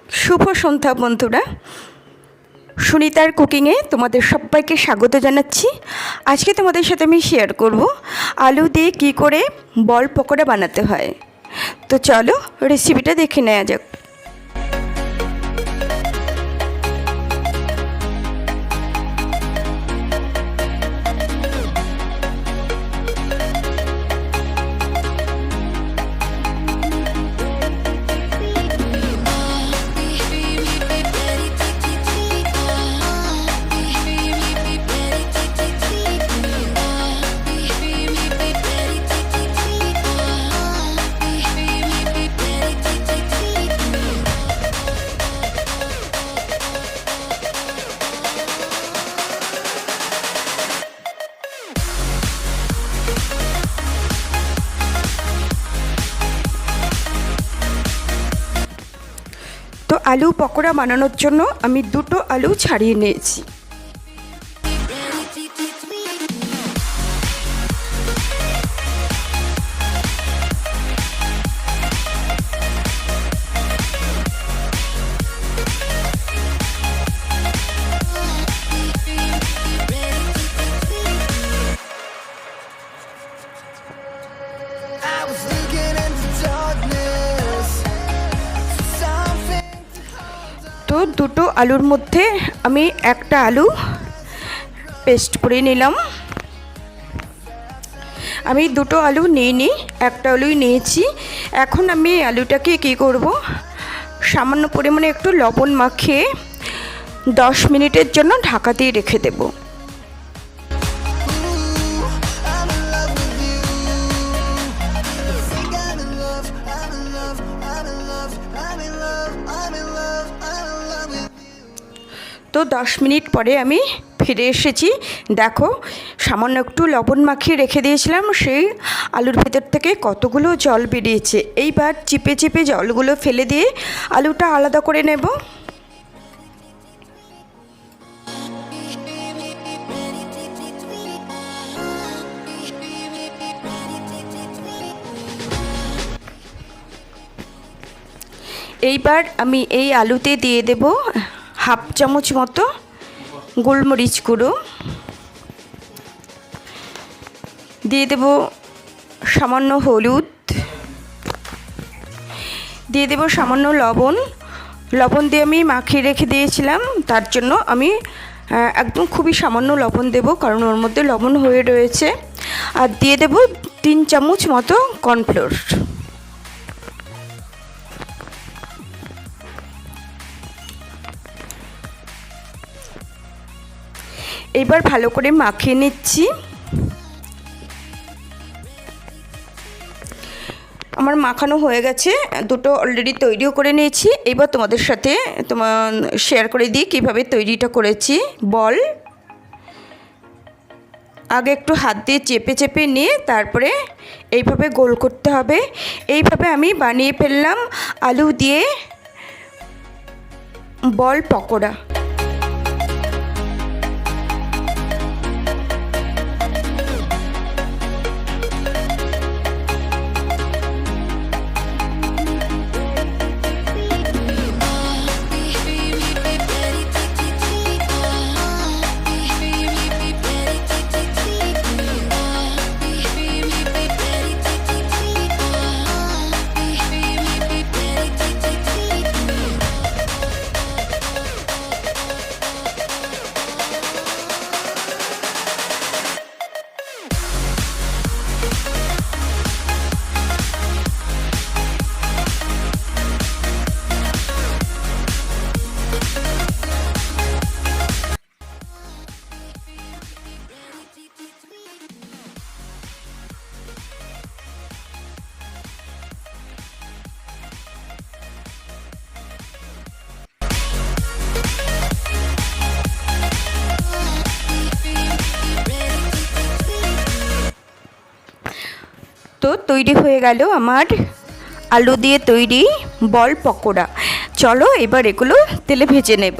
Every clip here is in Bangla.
শুভ সন্ধ্যা বন্ধুরা, সুনিতার কুকিংয়ে তোমাদের সবাইকে স্বাগত জানাচ্ছি। আজকে তোমাদের সাথে আমি শেয়ার করব আলু দিয়ে কী করে বল পকোড়া বানাতে হয়। তো চলো রেসিপিটা দেখে নেওয়া যাক। তো আলু পকোড়া বানানোর জন্য আমি দুটো আলু ছাড়িয়ে নিয়েছি। তো দুটো আলুর মধ্যে আমি একটা আলু পেস্ট করে নিলাম। আমি দুটো আলু নিইনি, একটা আলুই নিয়েছি। এখন আমি আলুটাকে কী করব, সামান্য পরিমাণে একটু লবণ মাখিয়ে 10 মিনিটের জন্য ঢাকা দিয়ে রেখে দেব। তো 10 মিনিট পরে আমি ফিরে এসেছি। দেখো, সামান্য একটু লবণ মাখিয়ে রেখে দিয়েছিলাম, সেই আলুর ভেতর থেকে কতগুলো জল বেরিয়েছে। এইবার চিপে চিপে জলগুলো ফেলে দিয়ে আলুটা আলাদা করে নেব। এইবার আমি এই আলুতে দিয়ে দেব হাফ চামচ মতো গোলমরিচ গুঁড়ো, দিয়ে দেব সামান্য হলুদ, দিয়ে দেব সামান্য লবণ দিয়ে আমি মাখিয়ে রেখে দিয়েছিলাম, তার জন্য আমি একদম খুবই সামান্য লবণ দেব, কারণ ওর মধ্যে লবণ হয়ে রয়েছে। আর দিয়ে দেব 3 চামচ মতো কর্নফ্লোর। এবার ভালো করে মাখিয়ে নিচ্ছি। আমার মাখানো হয়ে গেছে, দুটো অলরেডি তৈরিও করে নিয়েছি। এবার তোমাদের সাথে শেয়ার করে দিই কীভাবে তৈরিটা করেছি। বল আগে একটু হাত দিয়ে চেপে চেপে নিয়ে তারপরে এইভাবে গোল করতে হবে। এইভাবে আমি বানিয়ে ফেললাম আলু দিয়ে বল পকোড়া। তো তৈরি হয়ে গেল আমার আলু দিয়ে তৈরি বল পকোড়া। চলো এবার এগুলো তেলে ভেজে নেব।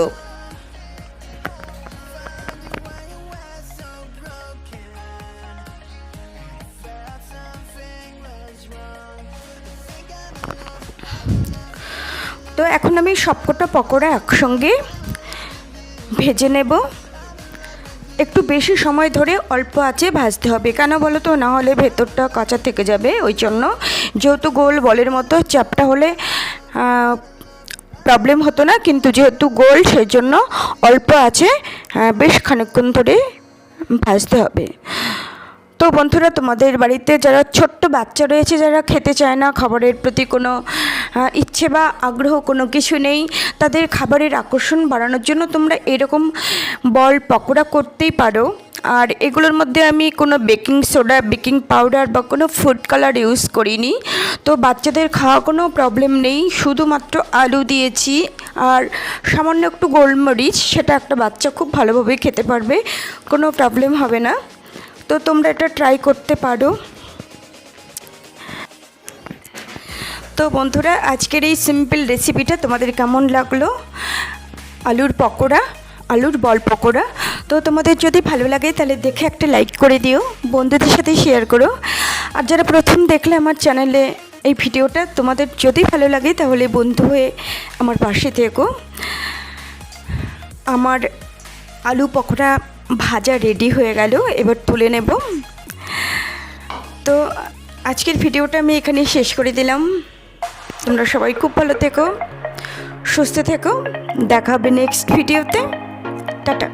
তো এখন আমি সবকটা পকোড়া একসঙ্গে ভেজে নেব। একটু বেশি সময় ধরে অল্প আঁচে ভাজতে হবে, কেন বলো তো, না হলে ভেতরটা কাঁচা থেকে যাবে। ওই জন্য, যেহেতু গোল বলের মতো, চ্যাপটা হলে প্রবলেম হতো না, কিন্তু যেহেতু গোল সেই জন্য অল্প আঁচে বেশ খানিকক্ষণ ধরে ভাজতে হবে। তো বন্ধুরা, তোমাদের বাড়িতে যারা ছোট্ট বাচ্চা রয়েছে, যারা খেতে চায় না, খাবারের প্রতি কোনো ইচ্ছে বা আগ্রহ কোনো কিছু নেই, তাদের খাবারের আকর্ষণ বাড়ানোর জন্য তোমরা এরকম বল পকোড়া করতেই পারো। আর এগুলোর মধ্যে আমি কোনো বেকিং সোডা, বেকিং পাউডার বা কোনো ফুড কালার ইউজ করিনি। তো বাচ্চাদের খাওয়া কোনো প্রবলেম নেই, শুধুমাত্র আলু দিয়েছি আর সামান্য একটু গোলমরিচ, সেটা একটা বাচ্চা খুব ভালোভাবে খেতে পারবে, কোনো প্রবলেম হবে না। তো তোমরা এটা ট্রাই করতে পারো। তো বন্ধুরা, আজকের এই সিম্পল রেসিপিটা তোমাদের কেমন লাগলো? আলুর পকোড়া, আলুর বল পকোড়া। তো তোমাদের যদি ভালো লাগে তাহলে দেখে একটা লাইক করে দিও, বন্ধুদের সাথে শেয়ার করো। আর যারা প্রথম দেখলে আমার চ্যানেলে এই ভিডিওটা, তোমাদের যদি ভালো লাগে তাহলে বন্ধু হয়ে আমার পাশে থেকো। আমার আলু পকোড়া ভাজা রেডি হয়ে গেল, এবার তুলে নেব। তো আজকের ভিডিওটা আমি এখানে শেষ করে দিলাম। তোমরা সবাই খুব ভালো থেকো, সুস্থ থেকো, দেখা হবে নেক্সট ভিডিওতে। টাটা।